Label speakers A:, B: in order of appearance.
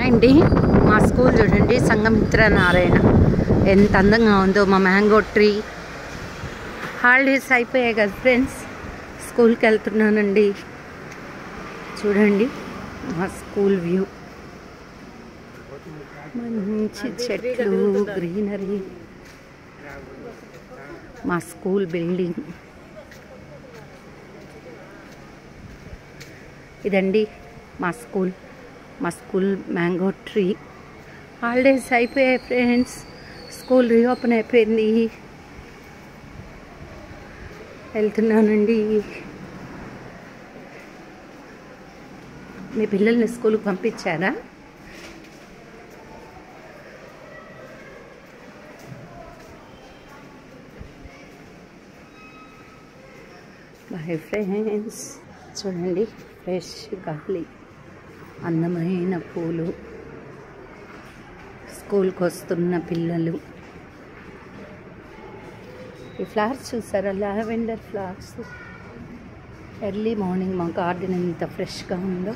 A: అండి మా స్కూల్ చూడండి, సంఘమిత్ర నారాయణ ఎంత అందంగా ఉందో. మా మ్యాంగో ట్రీ. హాలిడేస్ అయిపోయాయి కదా ఫ్రెండ్స్, స్కూల్కి వెళ్తున్నానండి. చూడండి మా స్కూల్ వ్యూ, మంచి చెట్లు, గ్రీనరీ. మా స్కూల్ బిల్డింగ్ ఇదండి. మా స్కూల్ మ్యాంగో ట్రీ. హాలిడేస్ అయిపోయాయి ఫ్రెండ్స్, స్కూల్ రీఓపెన్ అయిపోయింది. వెళ్తున్నానండి. మీ పిల్లల్ని స్కూల్కి పంపించారా? Bye friends. చూడండి, ఫ్రెష్ గాలి, అందమైన పూలు, స్కూల్కి వస్తున్న పిల్లలు. ఈ ఫ్లవర్స్ చూసారా? Lavender flowers. ఎర్లీ మార్నింగ్ మా గార్డెన్ ఎంత ఫ్రెష్గా ఉందో.